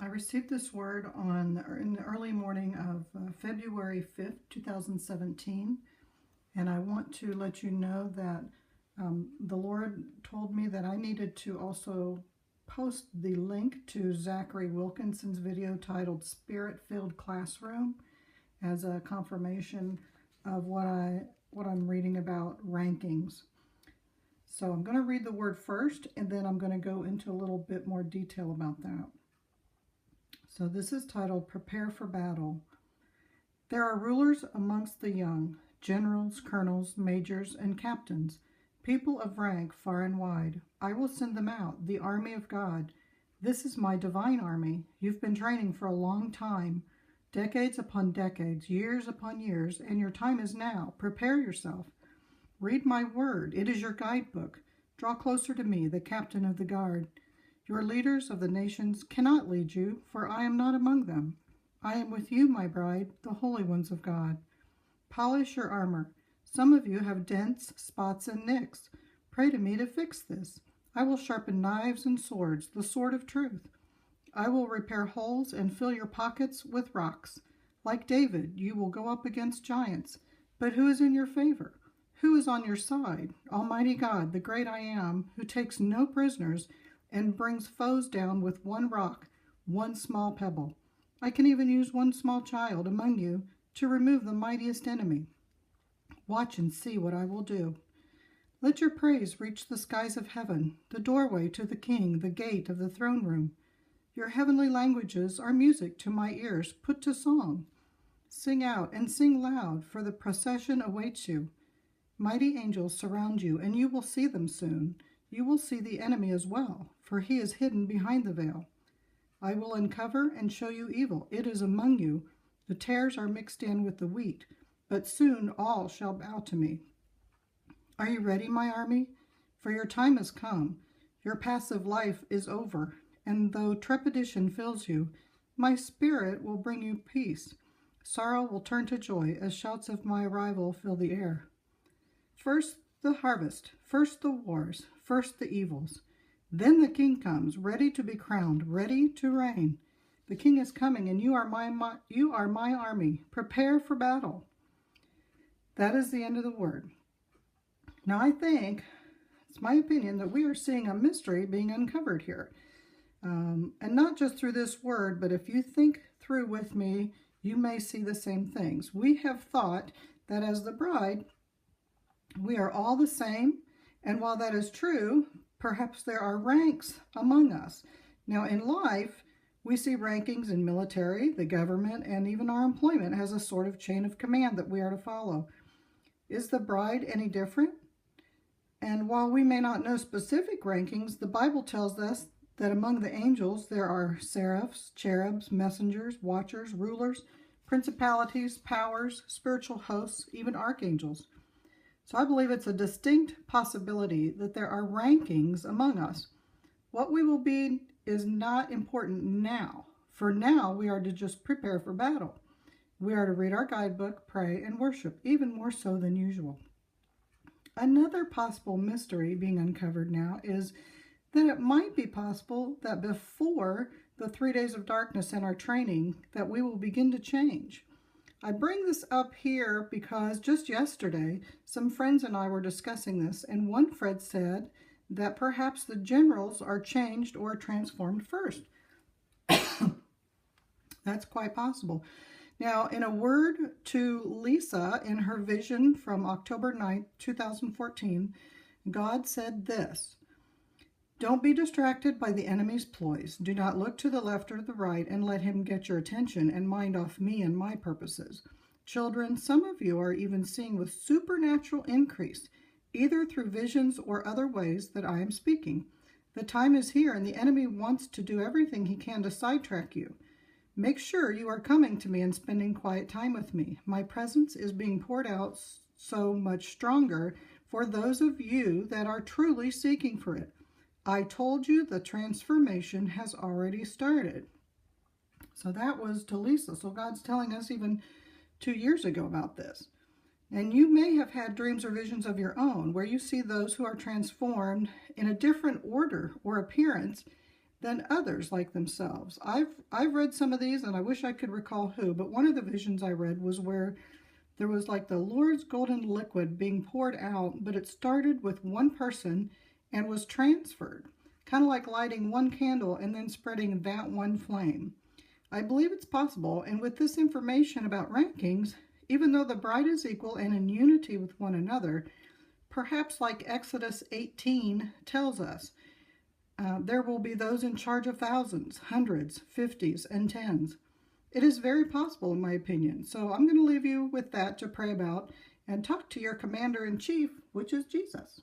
received this word in the early morning of February 5th, 2017, and I want to let you know that the Lord told me that I needed to also post the link to Zachary Wilkinson's video titled Spirit-Filled Classroom as a confirmation of what I'm reading about rankings. So I'm going to read the word first, and then I'm going to go into a little bit more detail about that. So this is titled Prepare for Battle. There are rulers amongst the young, generals, colonels, majors, and captains, people of rank far and wide. I will send them out, the army of God. This is my divine army. You've been training for a long time, decades upon decades, years upon years, and your time is now. Prepare yourself. Read my word. It is your guidebook. Draw closer to me, the captain of the guard. Your leaders of the nations cannot lead you, for I am not among them. I am with you, my bride, the holy ones of God. Polish your armor. Some of you have dents, spots, and nicks. Pray to me to fix this. I will sharpen knives and swords, the sword of truth. I will repair holes and fill your pockets with rocks. Like David, you will go up against giants. But who is in your favor? Who is on your side? Almighty God, the great I am, who takes no prisoners and brings foes down with one rock, one small pebble. I can even use one small child among you to remove the mightiest enemy. Watch and see what I will do. Let your praise reach the skies of heaven, the doorway to the king, the gate of the throne room. Your heavenly languages are music to my ears, put to song. Sing out and sing loud, for the procession awaits you. Mighty angels surround you, and you will see them soon. You will see the enemy as well, for he is hidden behind the veil. I will uncover and show you evil. It is among you. The tares are mixed in with the wheat, but soon all shall bow to me. Are you ready, my army? For your time has come. Your passive life is over, and though trepidation fills you, my spirit will bring you peace. Sorrow will turn to joy as shouts of my arrival fill the air. First the harvest, first the wars, first the evils. Then the king comes, ready to be crowned, ready to reign. The king is coming, and you are my army. Prepare for battle. That is the end of the word. Now I think, it's my opinion, that we are seeing a mystery being uncovered here. And not just through this word, but if you think through with me, you may see the same things. We have thought that as the bride, we are all the same, and while that is true, perhaps there are ranks among us. Now in life, we see rankings in military, the government, and even our employment has a sort of chain of command that we are to follow. Is the bride any different? And while we may not know specific rankings, the Bible tells us that among the angels there are seraphs, cherubs, messengers, watchers, rulers, principalities, powers, spiritual hosts, even archangels. So I believe it's a distinct possibility that there are rankings among us. What we will be is not important now. For now, we are to just prepare for battle. We are to read our guidebook, pray, and worship, even more so than usual. Another possible mystery being uncovered now is that it might be possible that before the 3 days of darkness in our training, that we will begin to change. I bring this up here because just yesterday, some friends and I were discussing this, and one friend said that perhaps the generals are changed or transformed first. That's quite possible. Now, in a word to Lisa in her vision from October 9th, 2014, God said this: "Don't be distracted by the enemy's ploys. Do not look to the left or the right and let him get your attention and mind off me and my purposes. Children, some of you are even seeing with supernatural increase, either through visions or other ways that I am speaking. The time is here, and the enemy wants to do everything he can to sidetrack you. Make sure you are coming to me and spending quiet time with me. My presence is being poured out so much stronger for those of you that are truly seeking for it. I told you the transformation has already started." So that was to Lisa. So God's telling us even 2 years ago about this. And you may have had dreams or visions of your own where you see those who are transformed in a different order or appearance than others like themselves. I've read some of these, and I wish I could recall who, but one of the visions I read was where there was like the Lord's golden liquid being poured out, but it started with one person and was transferred, kind of like lighting one candle and then spreading that one flame. I believe it's possible, and with this information about rankings, even though the bride is equal and in unity with one another, perhaps like Exodus 18 tells us, there will be those in charge of thousands, hundreds, fifties, and tens. It is very possible, in my opinion. So I'm going to leave you with that to pray about and talk to your commander-in-chief, which is Jesus.